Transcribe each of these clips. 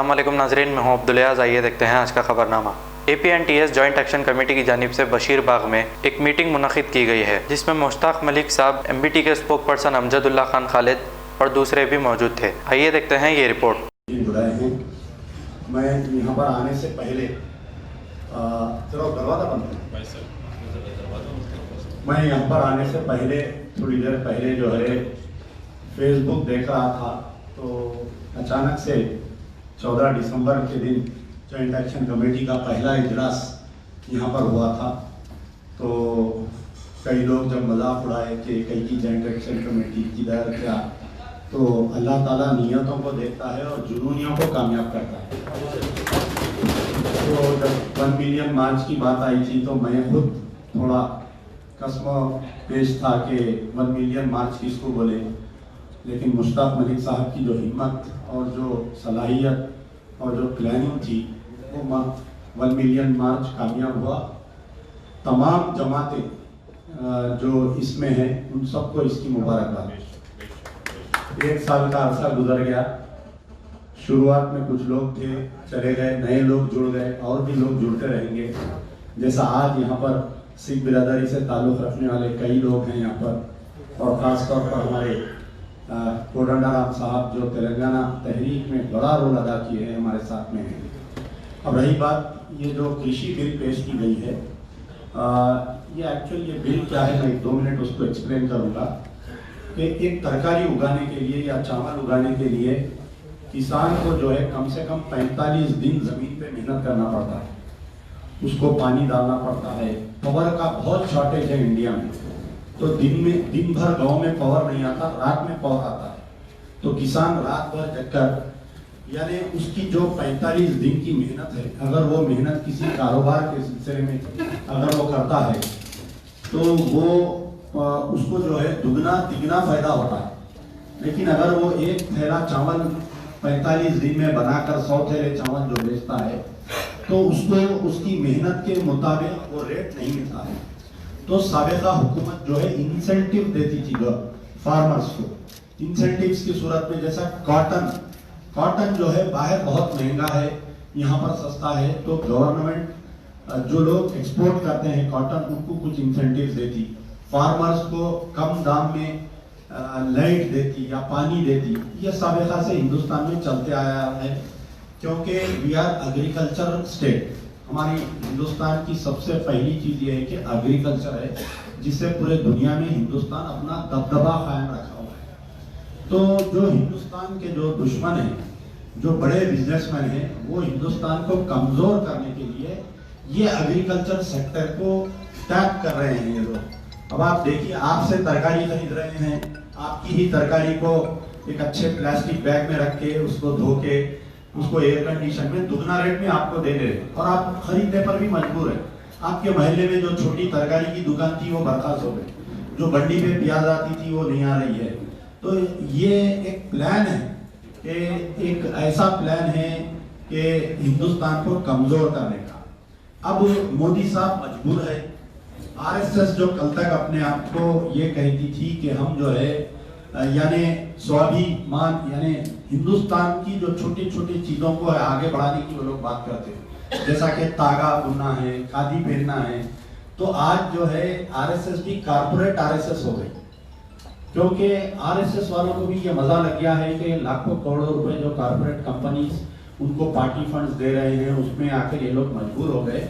अस्सलाम वालेकुम नाज़रीन, मैं हूं अब्दुल-याज़। आइए देखते हैं आज का खबरनामा। APNTS जॉइंट एक्शन कमेटी की जानिब से बशीर बाग में एक मीटिंग मुनक़िद की गई है, जिसमें मुश्ताक मलिक साहब, MBT के स्पोक पर्सन अमजदुल्ला खान खालिद और दूसरे भी मौजूद थे। आइए देखते हैं ये रिपोर्ट। मैं यहाँ पर आने से पहले मैं यहाँ पर आने से पहले थोड़ी देर पहले जो है फेसबुक देख रहा था, तो अचानक से 14 दिसंबर के दिन जॉइंट एक्शन कमेटी का पहला इजलास यहाँ पर हुआ था। तो कई लोग जब मजाक उड़ाए कि कई की जॉइंट एक्शन कमेटी किधर क्या, तो अल्लाह ताला नियतों को देखता है और जुनूनियों को कामयाब करता है। तो जब 1 मिलियन मार्च की बात आई थी तो मैं खुद थोड़ा कसम पेश था कि 1 मिलियन मार्च किसको बोले, लेकिन मुश्ताक मलिक साहब की जो हिम्मत और जो सलाहियत और जो प्लानिंग थी वो 1 मिलियन मार्च कामयाब हुआ। तमाम जमातें जो इसमें हैं उन सबको इसकी मुबारकबाद। 1 साल का अरसा गुजर गया। शुरुआत में कुछ लोग थे, चले गए, नए लोग जुड़ गए और भी लोग जुड़ते रहेंगे। जैसा आज यहाँ पर सिख बिरादरी से ताल्लुक़ रखने वाले कई लोग हैं यहाँ पर, और ख़ास तौर पर हमारे कोदंडाराम साहब जो तेलंगाना तहरीक में बड़ा रोल अदा किए हैं, हमारे साथ में हैं। अब रही बात ये जो कृषि बिल पेश की गई है, ये एक्चुअली ये बिल क्या है, मैं 2 मिनट उसको एक्सप्लेन करूँगा। कि एक तरकारी उगाने के लिए या चावल उगाने के लिए किसान को जो है कम से कम 45 दिन ज़मीन पे मेहनत करना पड़ता है, उसको पानी डालना पड़ता है। पावर का बहुत शॉर्टेज है इंडिया में, तो दिन भर गांव में पावर नहीं आता, रात में पावर आता है। तो किसान रात भर जगकर, यानी उसकी जो 45 दिन की मेहनत है, अगर वो मेहनत किसी कारोबार के सिलसिले में अगर वो करता है तो वो उसको जो है दुगना तिगना फायदा होता है। लेकिन अगर वो एक थैला चावल 45 दिन में बनाकर 100 थैले चावल जो बेचता है, तो उसको उसकी मेहनत के मुताबिक वो रेट नहीं मिलता है। तो साबिका हुकूमत जो है इंसेंटिव देती थी फार्मर्स को, इंसेंटिव्स की सूरत में। जैसा कॉटन जो है बाहर बहुत महंगा है, यहाँ पर सस्ता है, तो गवर्नमेंट जो लोग एक्सपोर्ट करते हैं कॉटन, उनको कुछ इंसेंटिव देती, फार्मर्स को कम दाम में लाइट देती या पानी देती। ये साबिका से हिंदुस्तान में चलते आया है, क्योंकि वी आर एग्रीकल्चर स्टेट। हमारी हिंदुस्तान की सबसे पहली चीज ये है कि एग्रीकल्चर है, जिससे पूरे दुनिया में हिंदुस्तान अपना दबदबा कायम रखा हुआ है। तो जो हिंदुस्तान के जो दुश्मन हैं, जो बड़े बिजनेसमैन हैं, वो हिंदुस्तान को कमजोर करने के लिए ये एग्रीकल्चर सेक्टर को टैप कर रहे हैं ये लोग। अब आप देखिए, आपसे तरकारी खरीद रहे हैं, आपकी ही तरकारी को एक अच्छे प्लास्टिक बैग में रख के, उसको धो के, उसको एयर कंडीशन में दुगना रेट में आपको दे दे, और आप खरीदने पर भी मजबूर है। आपके महल्ले में जो छोटी तरकारी की दुकान थी वो बर्खास्त हो गई, जो मंडी पे प्याज आती थी वो नहीं आ रही है। तो ये एक प्लान है, कि एक ऐसा प्लान है कि हिंदुस्तान को कमजोर करने का। अब मोदी साहब मजबूर है। RSS जो कल तक अपने आप को ये कहती थी कि हम जो है यानी स्वाभिमान, यानी हिंदुस्तान की जो छोटी छोटी चीजों को आगे बढ़ाने की वो लोग बात करते हैं, जैसा कि तागा बुनना है, खादी पहनना है। तो आज जो है RSS भी कारपोरेट RSS हो गई, क्योंकि RSS वालों को भी ये मजा लग गया है कि लाखों करोड़ों रुपए जो कारपोरेट कंपनीज उनको पार्टी फंड्स दे रहे हैं, उसमें आकर ये लोग मजबूर हो गए।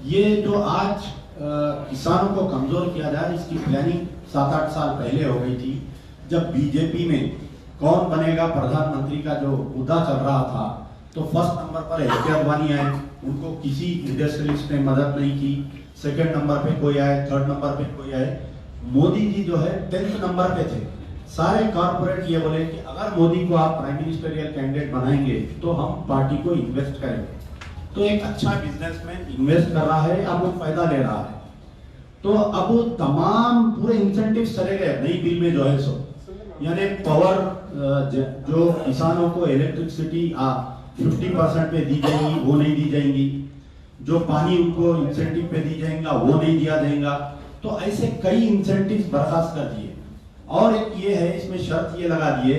ये जो आज किसानों को कमजोर किया जाए, इसकी प्लानिंग 7-8 साल पहले हो गई थी, जब बीजेपी में कौन बनेगा प्रधानमंत्री का जो मुद्दा चल रहा था। तो फर्स्ट नंबर पर एल.के. अडवाणी आए, उनको किसी इंडस्ट्रियलिस्ट ने मदद नहीं की। सेकंड नंबर पे कोई आए, थर्ड नंबर पे कोई आए। मोदी जी जो है 10th नंबर पे थे। सारे कॉर्पोरेट ये बोले कि अगर मोदी को आप प्राइम मिनिस्टरियल कैंडिडेट बनाएंगे तो हम पार्टी को इन्वेस्ट करेंगे। तो एक अच्छा बिजनेसमैन इन्वेस्ट कर रहा है, अब वो फायदा ले रहा है। तो अब तमाम पूरे इंसेंटिव्स चले गए नई बिल में जो है सो, यानी पावर जो किसानों को इलेक्ट्रिसिटी 50% पे दी जाएगी वो नहीं दी जाएंगी, जो पानी उनको इंसेंटिव पे दी जाएगा वो नहीं दिया जाएगा। तो ऐसे कई इंसेंटिव्स बर्खास्त कर दिए। और एक ये है, इसमें शर्त ये लगा दिए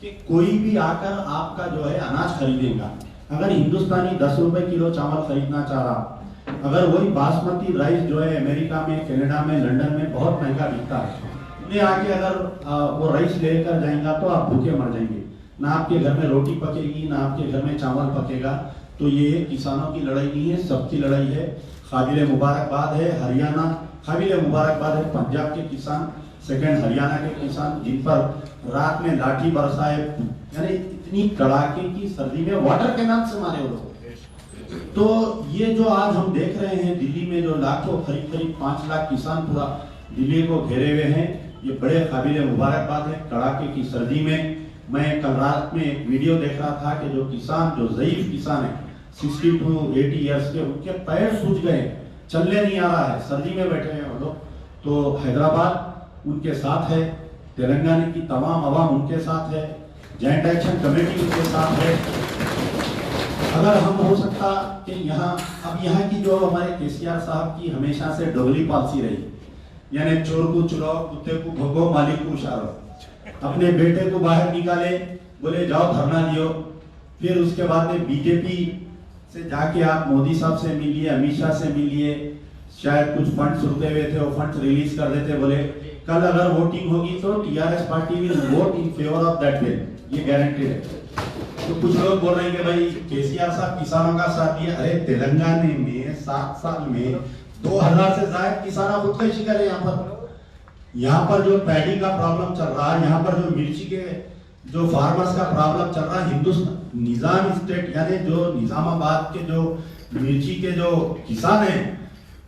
कि कोई भी आकर आपका जो है अनाज खरीदेगा, अगर हिंदुस्तानी 10 रुपए किलो चावल खरीदना चाह रहा, अगर वही बासमती राइस जो है अमेरिका में, कनाडा में, लंदन में बहुत महंगा बिकता है, उन्हें आके अगर वो राइस लेकर जाएगा तो आप भूखे मर जाएंगे, ना आपके घर में रोटी पकेगी, ना आपके घर में चावल पकेगा। तो ये किसानों की लड़ाई नहीं है, सबकी लड़ाई है। काबिल मुबारकबाद है हरियाणा, काबिल मुबारकबाद है पंजाब के किसान, सेकंड हरियाणा के किसान, जिन पर रात में लाठी बरसाए, यानी इतनी कड़ाके की सर्दी में वाटर कैनल से मारे वो लोग। तो ये जो आज हम देख रहे हैं दिल्ली में जो लाखों करीब 5 लाख किसान पूरा दिल्ली को घेरे हुए हैं, ये बड़े काबिल मुबारकबाद है। कड़ाके की सर्दी में मैं कल रात में एक वीडियो देख रहा था कि जो किसान, जो ज़ईफ किसान है 60 to 80 ईयर्स के, उनके पैर सूज गए, चलने नहीं आ रहा है, सर्दी में बैठे हैं वो लोग। तो हैदराबाद उनके साथ है, तेलंगाना की तमाम आवाम उनके साथ है, जॉइंट एक्शन कमेटी उनके साथ है। अगर हम हो सकता कि यहाँ की जो हमारे केसीआर साहब की हमेशा से डोगली पॉलिसी रही, यानी चोर को चुराओ, कुत्ते को भगो, मालिक को उशारो, अपने बेटे को बाहर निकाले, बोले जाओ धरना दियो, फिर उसके बाद में बीजेपी से जाके आप मोदी साहब से मिलिए, अमित शाह से मिलिए, शायद कुछ फंड्स रुके हुए थे वो फंड्स रिलीज कर देते, बोले कल अगर वोटिंग होगी तो TRS party will vote in favour of that bill, ये गारंटेड है। तो कुछ लोग बोल रहे हैं कि भाई केसीआर साहब किसानों का साथ दिया। अरे तेलंगाना में 7 साल में 2000 से ज्यादा किसान खुदकशी करे। यहाँ पर जो पैडी का प्रॉब्लम चल रहा है, यहाँ पर जो मिर्ची के जो फार्मर्स का प्रॉब्लम चल रहा है, हिंदुस्तान निजाम स्टेट यानी जो निजामाबाद के जो मिर्ची के जो किसान हैं,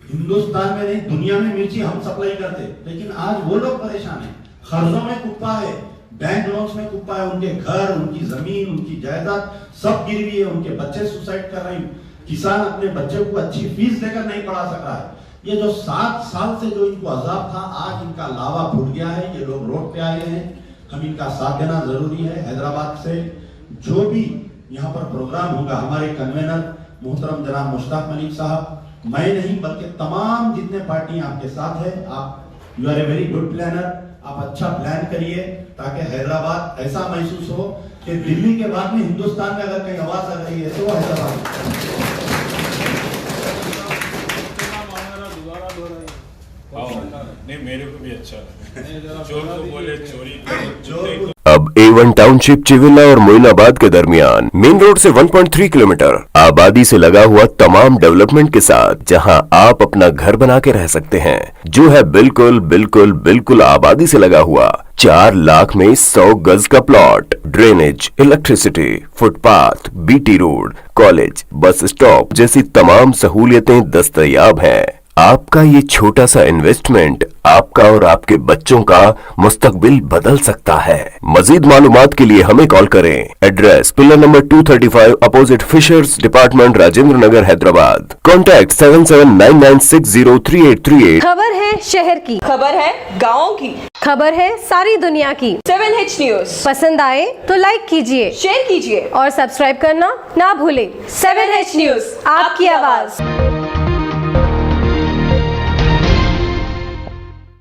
हिंदुस्तान में नहीं दुनिया में मिर्ची हम सप्लाई करते, लेकिन आज वो लोग परेशान हैं, कर्जों में कुप्पा है, बैंक लोन्स में कुप्पा है, उनके घर, उनकी जमीन, उनकी जायदाद सब गिरवी है, उनके बच्चे सुसाइड कर रहे हैं, किसान अपने बच्चे को अच्छी फीस देकर नहीं पढ़ा सक रहा है। ये जो 7 साल से जो इनको अजाब था, आज इनका लावा फूट गया है, ये लोग रोड पे आए हैं, हम इनका साथ देना जरूरी है। हैदराबाद से जो भी यहाँ पर प्रोग्राम होगा, हमारे कन्वेनर मोहतरम जनाब मुश्ताक मलिक साहब, मैं नहीं बल्कि तमाम जितने पार्टी आपके साथ है, आप you are a very good planner, आप अच्छा प्लान करिए ताकि हैदराबाद ऐसा महसूस हो कि दिल्ली के बाद में हिंदुस्तान में अगर कहीं आवाज आ रही है तो हैदराबाद। नहीं, मेरे को भी अच्छा लगा। चोर को बोले चोरी। अब A1 टाउनशिप चिविला और मोइनाबाद के दरमियान मेन रोड से 1.3 किलोमीटर आबादी से लगा हुआ तमाम डेवलपमेंट के साथ जहां आप अपना घर बना के रह सकते हैं, जो है बिल्कुल आबादी से लगा हुआ। 4 लाख में 100 गज का plot, drainage, electricity, footpath, BT road, college, bus stop जैसी तमाम सहूलियतें दस्तयाब हैं। आपका ये छोटा सा इन्वेस्टमेंट आपका और आपके बच्चों का मुस्तकबिल बदल सकता है। मजीद मालूमात के लिए हमें कॉल करें। Address pillar number 235 opposite fishers department, Rajendra Nagar, Hyderabad. Contact 7799603838। खबर है शहर की, खबर है गाँव की, खबर है सारी दुनिया की। 7H न्यूज पसंद आए तो लाइक कीजिए, शेयर कीजिए और सब्सक्राइब करना ना भूलें। 7H न्यूज, आपकी आवाज।